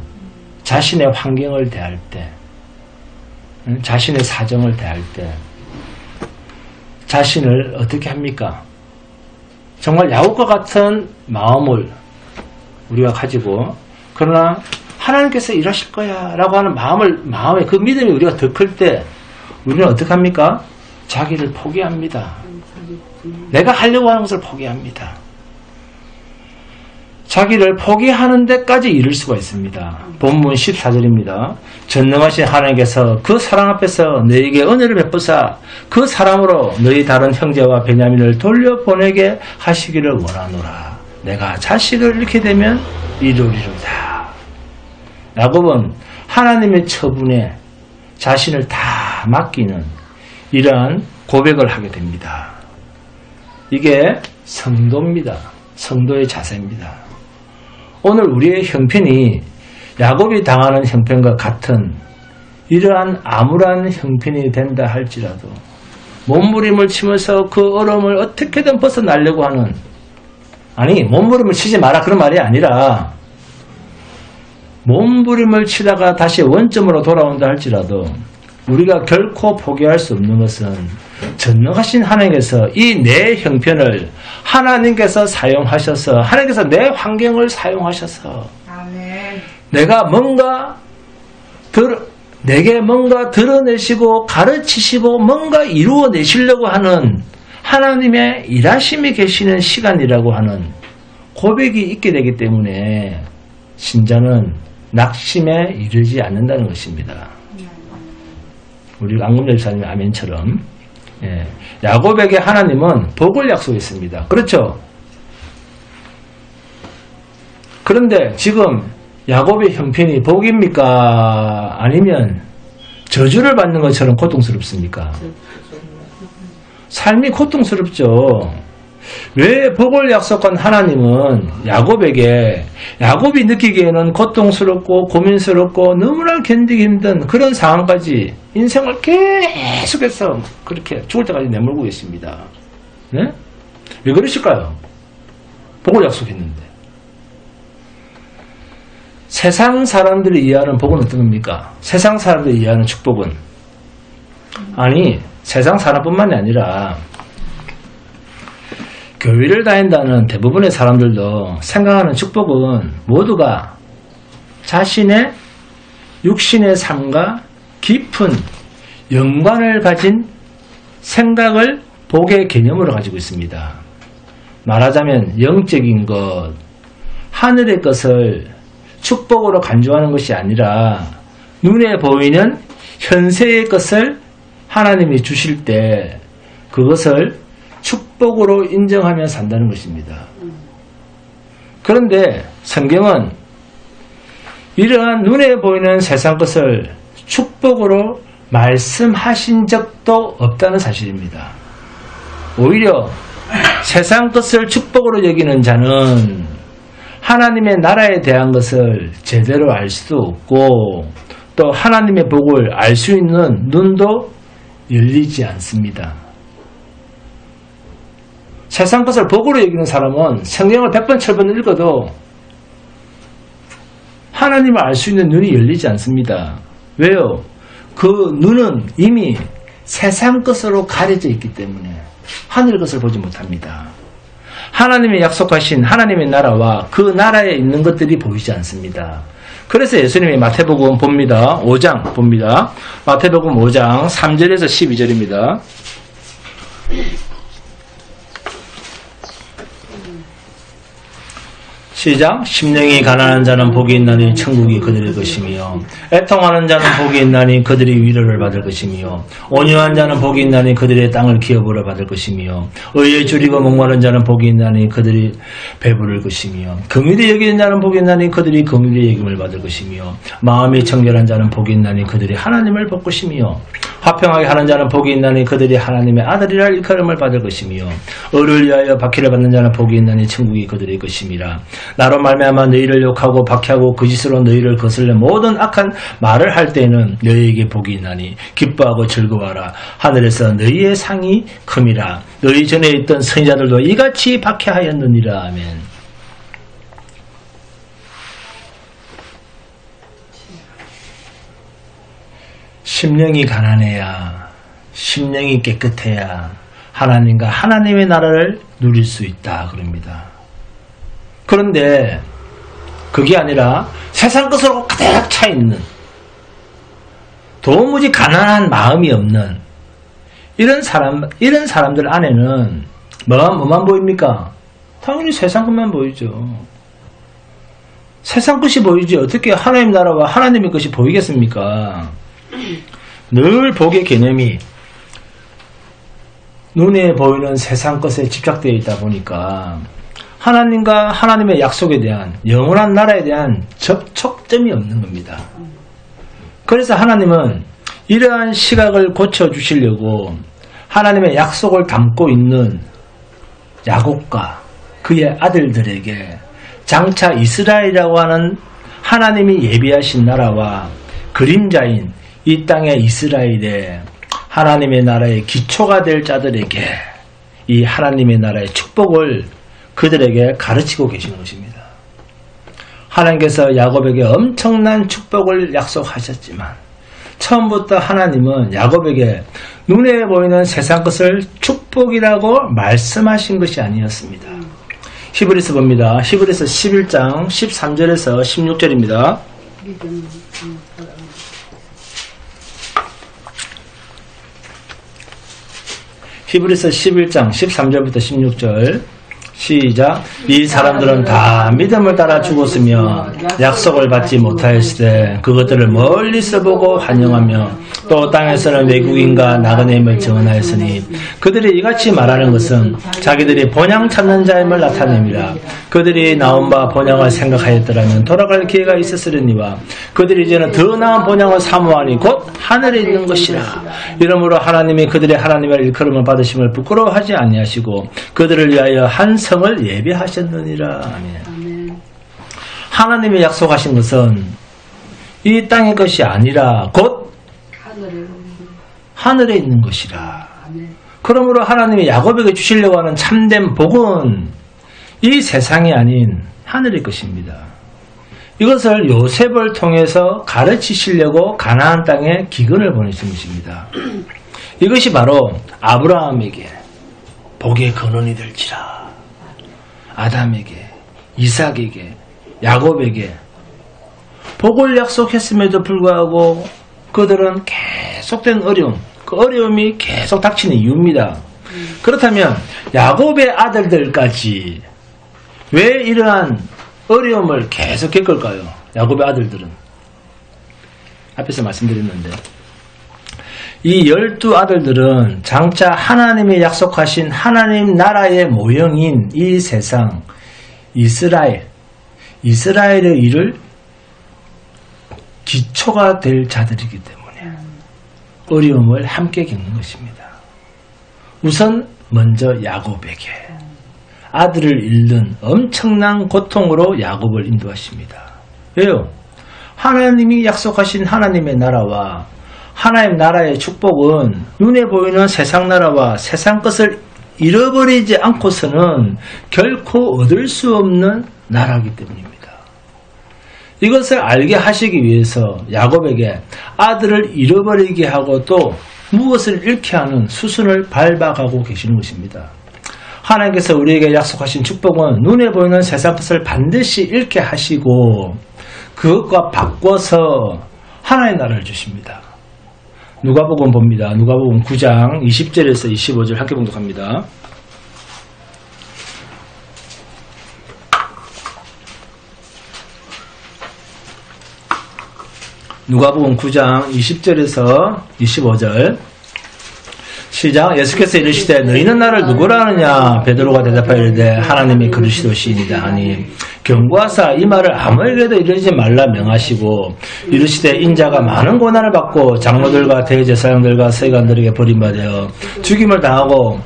Speaker 1: 자신의 환경을 대할 때, 자신의 사정을 대할 때 자신을 어떻게 합니까? 정말 야곱과 같은 마음을 우리가 가지고, 그러나 하나님께서 일하실 거야 라고 하는 마음의 그 믿음이 우리가 더 클 때 우리는 어떻게 합니까? 자기를 포기합니다. 내가 하려고 하는 것을 포기합니다. 자기를 포기하는 데까지 이를 수가 있습니다. 본문 14절입니다. 전능하신 하나님께서 그 사람 앞에서 너에게 은혜를 베푸사 그 사람으로 너희 다른 형제와 베냐민을 돌려보내게 하시기를 원하노라. 내가 자식을 잃게 되면 이루리로다. 야곱은 하나님의 처분에 자신을 다 맡기는 이러한 고백을 하게 됩니다. 이게 성도입니다. 성도의 자세입니다. 오늘 우리의 형편이 야곱이 당하는 형편과 같은 이러한 암울한 형편이 된다 할지라도 몸부림을 치면서 그 어려움을 어떻게든 벗어나려고 하는, 아니 몸부림을 치지 마라 그런 말이 아니라 몸부림을 치다가 다시 원점으로 돌아온다 할지라도 우리가 결코 포기할 수 없는 것은 전능하신 하나님께서 이 내 형편을 하나님께서 사용하셔서, 하나님께서 내 환경을 사용하셔서
Speaker 3: 아멘.
Speaker 1: 내게 뭔가 드러내시고 가르치시고 뭔가 이루어내시려고 하는 하나님의 일하심이 계시는 시간이라고 하는 고백이 있게 되기 때문에 신자는 낙심에 이르지 않는다는 것입니다. 우리 안금자 집사님의 아멘처럼, 야곱에게 하나님은 복을 약속했습니다. 그렇죠? 그런데 지금 야곱의 형편이 복입니까? 아니면 저주를 받는 것처럼 고통스럽습니까? 삶이 고통스럽죠. 왜 복을 약속한 하나님은 야곱이 느끼기에는 고통스럽고 고민스럽고 너무나 견디기 힘든 그런 상황까지 인생을 계속해서 그렇게 죽을 때까지 내몰고 계십니다. 네? 왜 그러실까요? 복을 약속했는데. 세상 사람들이 이해하는 복은 어떤 겁니까? 세상 사람들이 이해하는 축복은, 아니 세상 사람뿐만이 아니라 교회를 다닌다는 대부분의 사람들도 생각하는 축복은 모두가 자신의 육신의 삶과 깊은 연관을 가진 생각을 복의 개념으로 가지고 있습니다. 말하자면 영적인 것, 하늘의 것을 축복으로 간주하는 것이 아니라 눈에 보이는 현세의 것을 하나님이 주실 때 그것을 축복으로 인정하며 산다는 것입니다. 그런데 성경은 이러한 눈에 보이는 세상 것을 축복으로 말씀하신 적도 없다는 사실입니다. 오히려 세상 것을 축복으로 여기는 자는 하나님의 나라에 대한 것을 제대로 알 수도 없고 또 하나님의 복을 알 수 있는 눈도 열리지 않습니다. 세상 것을 복으로 여기는 사람은 성경을 100번, 1000번 읽어도 하나님을 알 수 있는 눈이 열리지 않습니다. 왜요? 그 눈은 이미 세상 것으로 가려져 있기 때문에 하늘 것을 보지 못합니다. 하나님의 약속하신 하나님의 나라와 그 나라에 있는 것들이 보이지 않습니다. 그래서 예수님이 마태복음 봅니다. 5장 봅니다. 마태복음 5장 3절에서 12절입니다. 시작. 심령이 가난한 자는 복이 있나니 천국이 그들의 것이며 애통하는 자는 복이 있나니 그들이 위로를 받을 것이며 온유한 자는 복이 있나니 그들의 땅을 기업으로 받을 것이며 의에 줄이고 목마른 자는 복이 있나니 그들이 배부를 것이며 긍휼히 여기는 자는 복이 있나니 그들이 긍휼히 여김을 받을 것이며 마음이 청결한 자는 복이 있나니 그들이 하나님을 볼 것이며 화평하게 하는 자는 복이 있나니 그들이 하나님의 아들이라 일컬음을 받을 것이며 의를 위하여 박해를 받는 자는 복이 있나니 천국이 그들의 것임이라. 나로 말미암아 너희를 욕하고 박해하고 거짓으로 너희를 거슬려 모든 악한 말을 할 때에는 너희에게 복이 있나니 기뻐하고 즐거워하라. 하늘에서 너희의 상이 큼이라. 너희 전에 있던 선지자들도 이같이 박해하였느니라. 아멘. 심령이 가난해야, 심령이 깨끗해야 하나님과 하나님의 나라를 누릴 수 있다 그럽니다. 그런데 그게 아니라 세상 것으로 가득 차 있는, 도무지 가난한 마음이 없는 이런 사람들 안에는 뭐만 보입니까? 당연히 세상 것만 보이죠. 세상 것이 보이지 어떻게 하나님 나라와 하나님의 것이 보이겠습니까? 늘 복의 개념이 눈에 보이는 세상 것에 집착되어 있다 보니까 하나님과 하나님의 약속에 대한, 영원한 나라에 대한 접촉점이 없는 겁니다. 그래서 하나님은 이러한 시각을 고쳐주시려고 하나님의 약속을 담고 있는 야곱과 그의 아들들에게 장차 이스라엘이라고 하는 하나님이 예비하신 나라와 그림자인 이 땅의 이스라엘에 하나님의 나라의 기초가 될 자들에게 이 하나님의 나라의 축복을 그들에게 가르치고 계시는 것입니다. 하나님께서 야곱에게 엄청난 축복을 약속하셨지만 처음부터 하나님은 야곱에게 눈에 보이는 세상 것을 축복이라고 말씀하신 것이 아니었습니다. 히브리서 봅니다. 히브리서 11장 13절에서 16절입니다. 히브리서 11장 13절부터 16절 시작. 이 사람들은 다 믿음을 따라 죽었으며 약속을 받지 못하였을 때 그것들을 멀리서 보고 환영하며 또 땅에서는 외국인과 나그네임을 증언하였으니 그들이 이같이 말하는 것은 자기들이 본향 찾는 자임을 나타냅니다. 그들이 나온 바 본향을 생각하였더라면 돌아갈 기회가 있었으려니와 그들이 이제는 더 나은 본향을 사모하니 곧 하늘에 있는 것이라. 이러므로 하나님이 그들의 하나님의 일컬음을 받으심을 부끄러워하지 아니하시고 그들을 위하여 한 성을 예비하셨느니라. 아멘. 하나님이 약속하신 것은 이 땅의 것이 아니라 곧 하늘에 있는 것이라. 그러므로 하나님이 야곱에게 주시려고 하는 참된 복은 이 세상이 아닌 하늘의 것입니다. 이것을 요셉을 통해서 가르치시려고 가나안 땅에 기근을 보내신 것입니다. 이것이 바로 아브라함에게 복의 근원이 될지라, 아담에게, 이삭에게, 야곱에게 복을 약속했음에도 불구하고 그들은 계속된 어려움, 그 어려움이 계속 닥치는 이유입니다. 그렇다면 야곱의 아들들까지 왜 이러한 어려움을 계속 겪을까요? 야곱의 아들들은 앞에서 말씀드렸는데 이 12아들들은 장차 하나님이 약속하신 하나님 나라의 모형인 이 세상 이스라엘의 일을 기초가 될 자들이기 때문에 어려움을 함께 겪는 것입니다. 우선 먼저 야곱에게 아들을 잃는 엄청난 고통으로 야곱을 인도하십니다. 왜요? 하나님이 약속하신 하나님의 나라와 하나님 나라의 축복은 눈에 보이는 세상 나라와 세상 것을 잃어버리지 않고서는 결코 얻을 수 없는 나라이기 때문입니다. 이것을 알게 하시기 위해서 야곱에게 아들을 잃어버리게 하고 또 무엇을 잃게 하는 수순을 밟아가고 계시는 것입니다. 하나님께서 우리에게 약속하신 축복은 눈에 보이는 세상 것을 반드시 잃게 하시고 그것과 바꿔서 하나님의 나라를 주십니다. 누가복음 봅니다. 누가복음 9장 20절에서 25절 함께 봉독합니다. 누가복음 9장 20절에서 25절 시작. 예수께서 이르시되 너희는 나를 누구라 하느냐? 베드로가 대답하여 이르되 하나님이 그러시도시이니이다 하니 경고하사 이 말을 아무에게도 이르지 말라 명하시고 이르시되 인자가 많은 고난을 받고 장로들과 대제사장들과 서기관들에게 버림받아 죽임을 당하고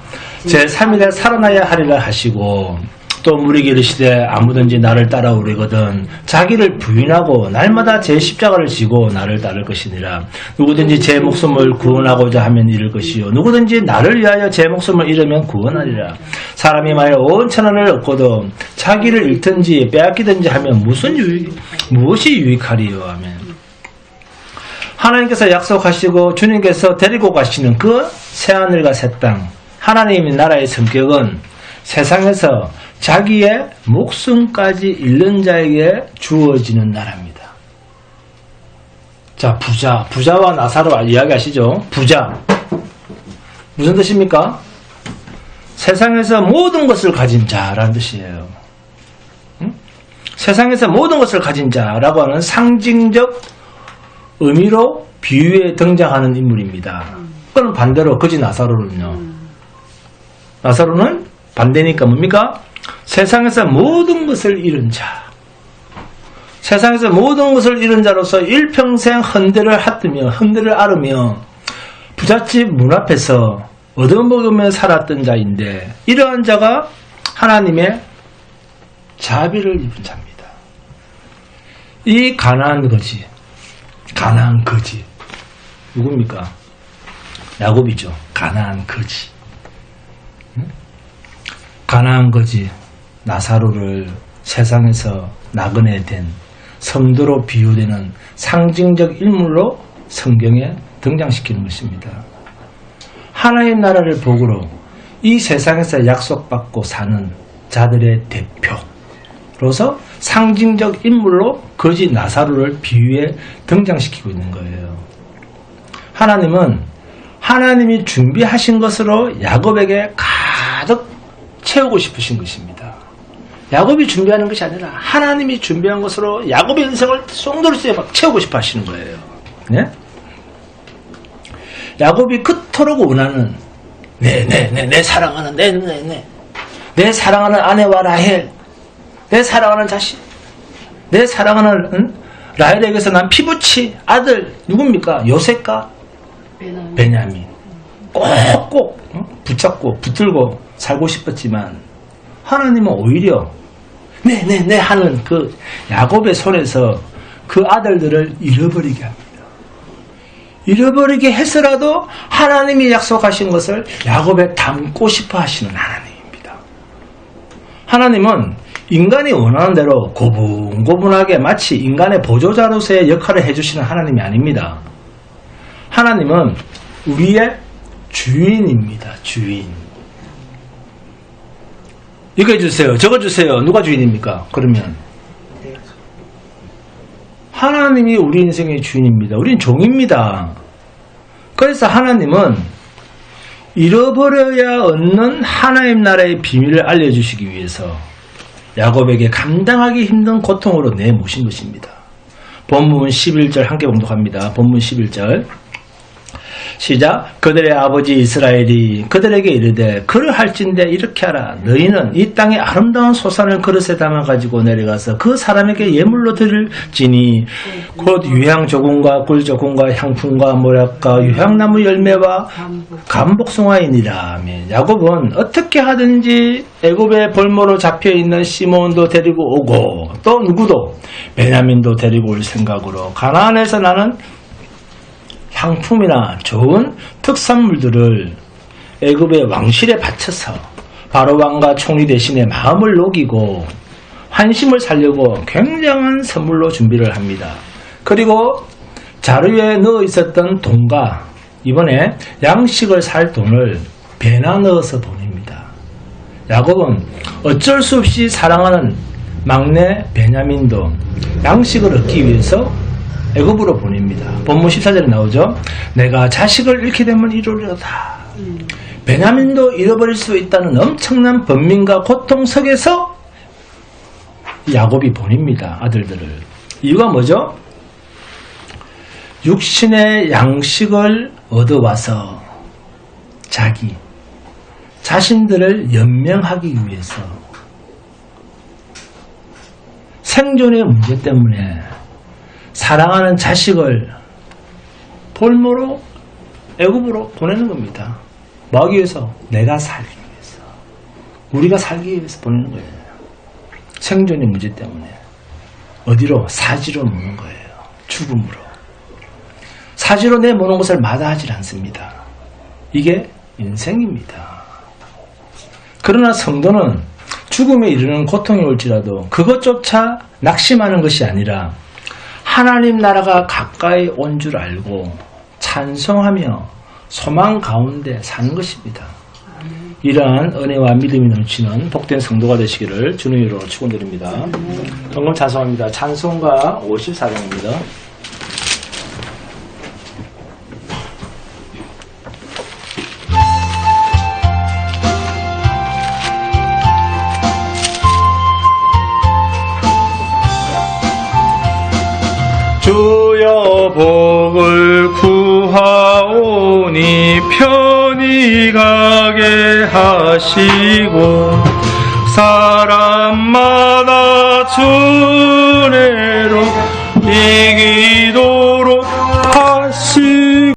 Speaker 1: 제3일에 살아나야 하리라 하시고 또 무리가 이르시되 아무든지 나를 따라오려거든 자기를 부인하고 날마다 제 십자가를 지고 나를 따를 것이니라. 누구든지 제 목숨을 구원하고자 하면 잃을 것이요 누구든지 나를 위하여 제 목숨을 잃으면 구원하리라. 사람이 만일 온 천하를 얻고도 자기를 잃든지 빼앗기든지 하면 무엇이 유익하리요. 아멘. 하나님께서 약속하시고 주님께서 데리고 가시는 그 새하늘과 새 땅, 하나님의 나라의 성격은 세상에서 자기의 목숨까지 잃는 자에게 주어지는 나라입니다. 자, 부자와 나사로 이야기하시죠. 부자 무슨 뜻입니까? 세상에서 모든 것을 가진 자라는 뜻이에요. 응? 세상에서 모든 것을 가진 자라고 하는 상징적 의미로 비유에 등장하는 인물입니다. 그럼 반대로 거지 나사로는요. 나사로는 반대니까 뭡니까? 세상에서 모든 것을 잃은 자. 세상에서 모든 것을 잃은 자로서 일평생 헌대를 핫으며 헌대를 앓으며 부잣집 문 앞에서 얻어먹으며 살았던 자인데 이러한 자가 하나님의 자비를 입은 자입니다. 이 가나안 거지. 누굽니까? 야곱이죠. 가나안 거지. 가나안 거지 나사로를 세상에서 나그네 된 성도로 비유되는 상징적 인물로 성경에 등장시키는 것입니다. 하나의 나라를 복으로 이 세상에서 약속받고 사는 자들의 대표로서 상징적 인물로 거지 나사로를 비유에 등장시키고 있는 거예요. 하나님은 하나님이 준비하신 것으로 야곱에게 가득 채우고 싶으신 것입니다. 야곱이 준비하는 것이 아니라 하나님이 준비한 것으로 야곱의 인생을 송도리스에 막 채우고 싶어 하시는 거예요. 네? 야곱이 그토록 원하는 내 사랑하는 내 사랑하는 아내와 라헬, 내 사랑하는 자식, 내 사랑하는 라헬에게서 난 피부치 아들 누굽니까? 요셉과 베냐민 꼭꼭 붙잡고 붙들고 살고 싶었지만 하나님은 오히려 네 하는 그 야곱의 손에서 그 아들들을 잃어버리게 합니다. 잃어버리게 해서라도 하나님이 약속하신 것을 야곱에 담고 싶어 하시는 하나님입니다. 하나님은 인간이 원하는 대로 고분고분하게 마치 인간의 보조자로서의 역할을 해주시는 하나님이 아닙니다. 하나님은 우리의 주인입니다. 주인. 이거 해주세요. 적어주세요. 누가 주인입니까? 그러면 하나님이 우리 인생의 주인입니다. 우린 종입니다. 그래서 하나님은 잃어버려야 얻는 하나님 나라의 비밀을 알려주시기 위해서 야곱에게 감당하기 힘든 고통으로 내모신 것입니다. 본문 11절 함께 봉독합니다. 본문 11절 시작. 그들의 아버지 이스라엘이 그들에게 이르되 그러할진대 이렇게 하라. 너희는 이 땅의 아름다운 소산을 그릇에 담아가지고 내려가서 그 사람에게 예물로 드릴지니 곧 유향조금과 꿀조금과 향품과 모략과 유향나무 열매와 감복숭아이니라. 야곱은 어떻게 하든지 애굽의 볼모로 잡혀있는 시몬도 데리고 오고 또 누구도 베냐민도 데리고 올 생각으로 가나안에서 나는 향품이나 좋은 특산물들을 애굽의 왕실에 바쳐서 바로 왕과 총리 대신에 마음을 녹이고 환심을 살려고 굉장한 선물로 준비를 합니다. 그리고 자루에 넣어 있었던 돈과 이번에 양식을 살 돈을 배나 넣어서 보냅니다. 야곱은 어쩔 수 없이 사랑하는 막내 베냐민도 양식을 얻기 위해서 애굽으로 보냅니다. 본문 14절에 나오죠. 내가 자식을 잃게 되면 이루리로다. 베냐민도 잃어버릴 수 있다는 엄청난 번민과 고통 속에서 야곱이 보냅니다. 아들들을. 이유가 뭐죠? 육신의 양식을 얻어와서 자신들을 연명하기 위해서 생존의 문제 때문에 사랑하는 자식을 볼모로 애굽으로 보내는 겁니다. 뭐 하기 위해서? 내가 살기 위해서. 우리가 살기 위해서 보내는 거예요. 생존의 문제 때문에 어디로? 사지로 모는 거예요. 죽음으로. 사지로 내모는 것을 마다하지 않습니다. 이게 인생입니다. 그러나 성도는 죽음에 이르는 고통이 올지라도 그것조차 낙심하는 것이 아니라 하나님 나라가 가까이 온 줄 알고 찬송하며 소망 가운데 사는 것입니다. 이러한 은혜와 믿음이 넘치는 복된 성도가 되시기를 주님의 이름으로 축원드립니다. 동금 찬송합니다. 찬송가 54장입니다.
Speaker 3: 주여 복을 구하오니 편히 가게 하시고 사람마다 주내로 이기도록